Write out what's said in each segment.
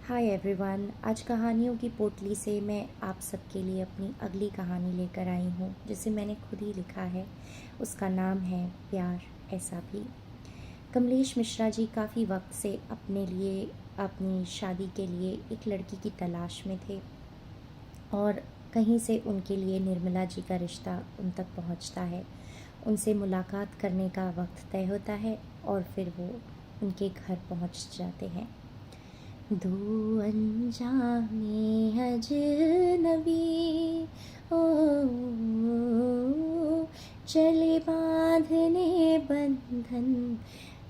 Hi everyone. आज कहानियों की पोटली से मैं आप सबके लिए अपनी अगली कहानी लेकर आई हूँ, जिसे मैंने खुद ही लिखा है। उसका नाम है प्यार ऐसा भी। कमलेश मिश्रा जी काफ़ी वक्त से अपने लिए, अपनी शादी के लिए एक लड़की की तलाश में थे और कहीं से उनके लिए निर्मला जी का रिश्ता उन तक पहुँचता है। उनसे मुलाकात करने का वक्त तय होता है और फिर वो उनके घर पहुँच जाते हैं। दो अनजाने अजनबी ओ चले बांधने बंधन,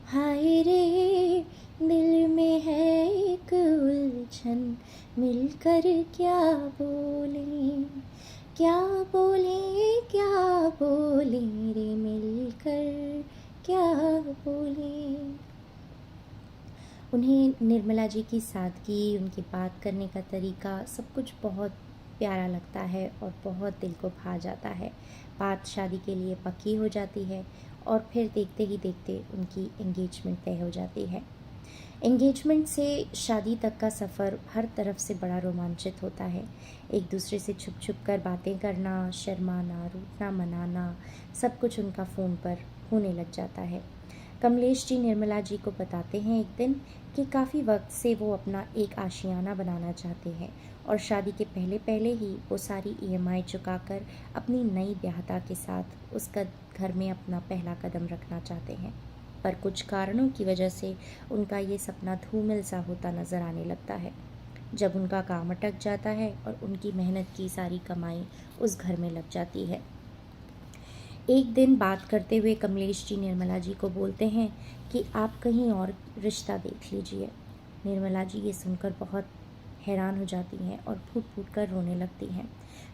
हाय रे दिल में है एक उलझन, मिलकर क्या बोले, क्या बोले, क्या बोले रे, मिलकर क्या बोले। उन्हें निर्मला जी की सादगी, उनकी बात करने का तरीका, सब कुछ बहुत प्यारा लगता है और बहुत दिल को भा जाता है। बात शादी के लिए पक्की हो जाती है और फिर देखते ही देखते उनकी एंगेजमेंट तय हो जाती है। एंगेजमेंट से शादी तक का सफ़र हर तरफ से बड़ा रोमांचित होता है। एक दूसरे से छुप छुप कर बातें करना, शर्माना, रूठना, मनाना, सब कुछ उनका फ़ोन पर होने लग जाता है। कमलेश जी निर्मला जी को बताते हैं एक दिन कि काफ़ी वक्त से वो अपना एक आशियाना बनाना चाहते हैं और शादी के पहले पहले ही वो सारी ईएमआई चुकाकर अपनी नई ब्याहता के साथ उसका घर में अपना पहला कदम रखना चाहते हैं। पर कुछ कारणों की वजह से उनका ये सपना धूमिल सा होता नज़र आने लगता है। जब उनका काम अटक जाता है और उनकी मेहनत की सारी कमाई उस घर में लग जाती है। एक दिन बात करते हुए कमलेश जी निर्मला जी को बोलते हैं कि आप कहीं और रिश्ता देख लीजिए। निर्मला जी ये सुनकर बहुत हैरान हो जाती हैं और फूट फूट कर रोने लगती हैं।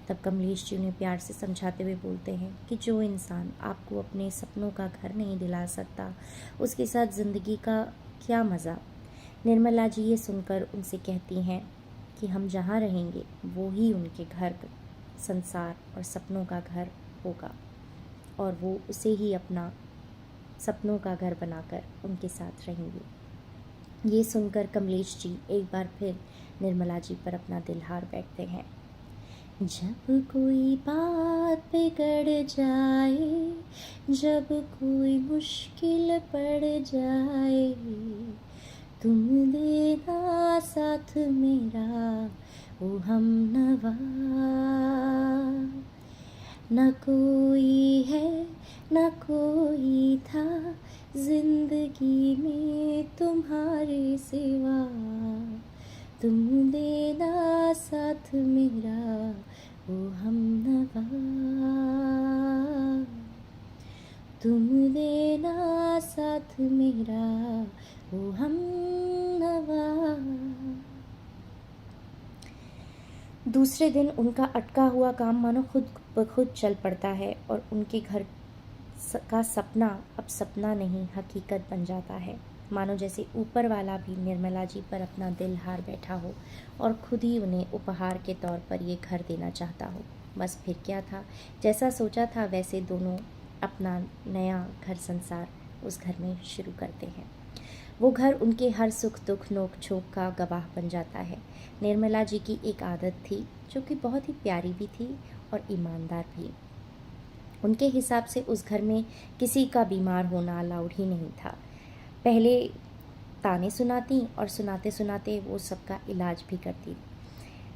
तब कमलेश जी उन्हें प्यार से समझाते हुए बोलते हैं कि जो इंसान आपको अपने सपनों का घर नहीं दिला सकता, उसके साथ ज़िंदगी का क्या मज़ा। निर्मला जी ये सुनकर उनसे कहती हैं कि हम जहाँ रहेंगे वो ही उनके घर, संसार और सपनों का घर होगा और वो उसे ही अपना सपनों का घर बनाकर उनके साथ रहेंगे। ये सुनकर कमलेश जी एक बार फिर निर्मला जी पर अपना दिल हार बैठते हैं। जब कोई बात बिगड़ जाए, जब कोई मुश्किल पड़ जाए, तुम देना साथ मेरा ओ हमनवा। न कोई है न कोई था जिंदगी में तुम्हारे सिवा, तुम देना साथ मेरा ओ हमनवा, तुम देना साथ मेरा ओ हमनवा। दूसरे दिन उनका अटका हुआ काम मानो खुद ब खुद चल पड़ता है और उनके घर का सपना अब सपना नहीं हकीकत बन जाता है। मानो जैसे ऊपर वाला भी निर्मला जी पर अपना दिल हार बैठा हो और खुद ही उन्हें उपहार के तौर पर ये घर देना चाहता हो। बस फिर क्या था, जैसा सोचा था वैसे दोनों अपना नया घर संसार उस घर में शुरू करते हैं। वो घर उनके हर सुख दुख नोक झोंक का गवाह बन जाता है। निर्मला जी की एक आदत थी जो कि बहुत ही प्यारी भी थी और ईमानदार भी। उनके हिसाब से उस घर में किसी का बीमार होना अलाउड ही नहीं था। पहले ताने सुनाती और सुनाते सुनाते वो सबका इलाज भी करती।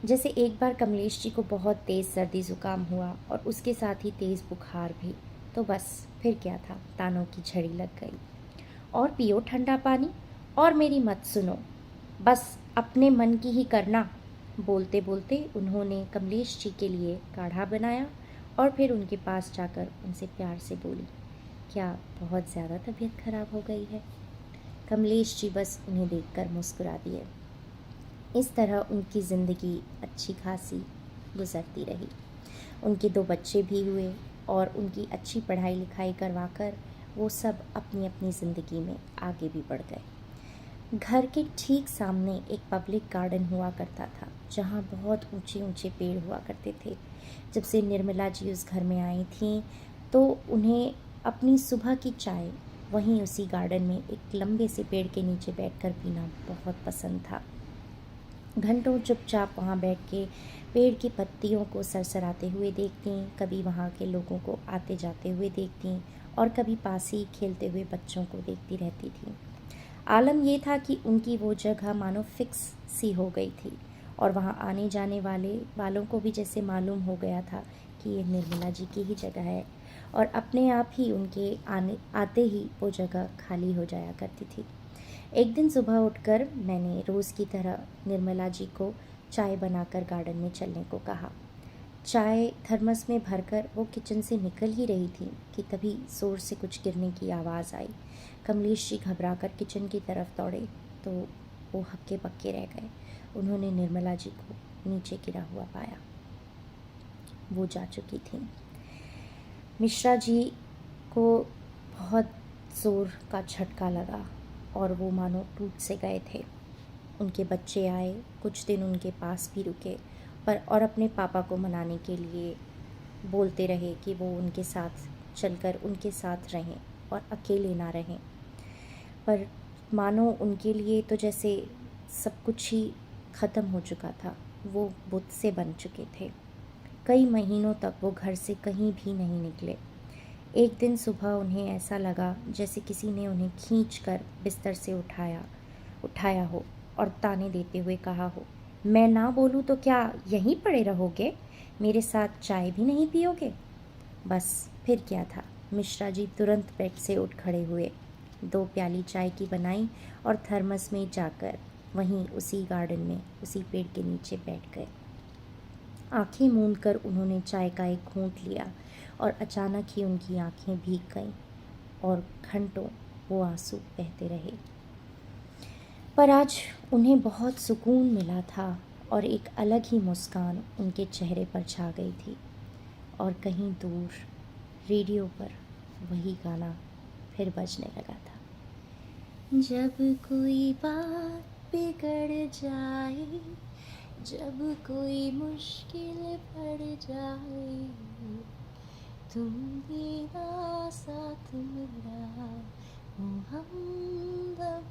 जैसे एक बार कमलेश जी को बहुत तेज़ सर्दी ज़ुकाम हुआ और उसके साथ ही तेज़ बुखार भी, तो बस फिर क्या था, तानों की झड़ी लग गई। और पियो ठंडा पानी और मेरी मत सुनो, बस अपने मन की ही करना। बोलते बोलते उन्होंने कमलेश जी के लिए काढ़ा बनाया और फिर उनके पास जाकर उनसे प्यार से बोली, क्या बहुत ज़्यादा तबीयत खराब हो गई है। कमलेश जी बस उन्हें देखकर मुस्कुरा दिए। इस तरह उनकी ज़िंदगी अच्छी खासी गुजरती रही। उनके 2 बच्चे भी हुए और उनकी अच्छी पढ़ाई लिखाई करवाकर वो सब अपनी अपनी ज़िंदगी में आगे भी बढ़ गए। घर के ठीक सामने एक पब्लिक गार्डन हुआ करता था जहाँ बहुत ऊंचे ऊंचे पेड़ हुआ करते थे। जब से निर्मला जी उस घर में आई थीं तो उन्हें अपनी सुबह की चाय वहीं उसी गार्डन में एक लंबे से पेड़ के नीचे बैठकर पीना बहुत पसंद था। घंटों चुपचाप वहाँ बैठ के पेड़ की पत्तियों को सरसराते हुए देखती, कभी वहाँ के लोगों को आते जाते हुए देखती और कभी पास ही खेलते हुए बच्चों को देखती रहती थी। आलम ये था कि उनकी वो जगह मानो फिक्स सी हो गई थी और वहाँ आने जाने वालों को भी जैसे मालूम हो गया था कि ये निर्मला जी की ही जगह है और अपने आप ही उनके आते ही वो जगह खाली हो जाया करती थी। एक दिन सुबह उठकर मैंने रोज़ की तरह निर्मला जी को चाय बनाकर गार्डन में चलने को कहा। चाय थर्मस में भरकर वो किचन से निकल ही रही थी कि तभी ज़ोर से कुछ गिरने की आवाज़ आई। कमलेश जी घबराकर किचन की तरफ दौड़े तो वो हक्के बक्के रह गए। उन्होंने निर्मला जी को नीचे गिरा हुआ पाया। वो जा चुकी थी। मिश्रा जी को बहुत ज़ोर का झटका लगा और वो मानो टूट से गए थे। उनके बच्चे आए, कुछ दिन उनके पास भी रुके पर और अपने पापा को मनाने के लिए बोलते रहे कि वो उनके साथ चलकर उनके साथ रहें और अकेले ना रहें। पर मानो उनके लिए तो जैसे सब कुछ ही ख़त्म हो चुका था। वो बुत से बन चुके थे। कई महीनों तक वो घर से कहीं भी नहीं निकले। एक दिन सुबह उन्हें ऐसा लगा जैसे किसी ने उन्हें खींचकर बिस्तर से उठाया हो और ताने देते हुए कहा हो, मैं ना बोलूँ तो क्या यहीं पड़े रहोगे? मेरे साथ चाय भी नहीं पियोगे? बस फिर क्या था, मिश्रा जी तुरंत बेड से उठ खड़े हुए, 2 प्याली चाय की बनाई और थर्मस में जाकर वहीं उसी गार्डन में उसी पेड़ के नीचे बैठ गए। आंखें मूंद कर उन्होंने चाय का एक घूंट लिया और अचानक ही उनकी आंखें भीग गईं और घंटों वो आंसू बहते रहे। पर आज उन्हें बहुत सुकून मिला था और एक अलग ही मुस्कान उनके चेहरे पर छा गई थी। और कहीं दूर रेडियो पर वही गाना फिर बजने लगा था। जब कोई बात बिगड़ जाए, जब कोई मुश्किल पड़ जाए, तुम मेरा साथ मेरा हो हमदम।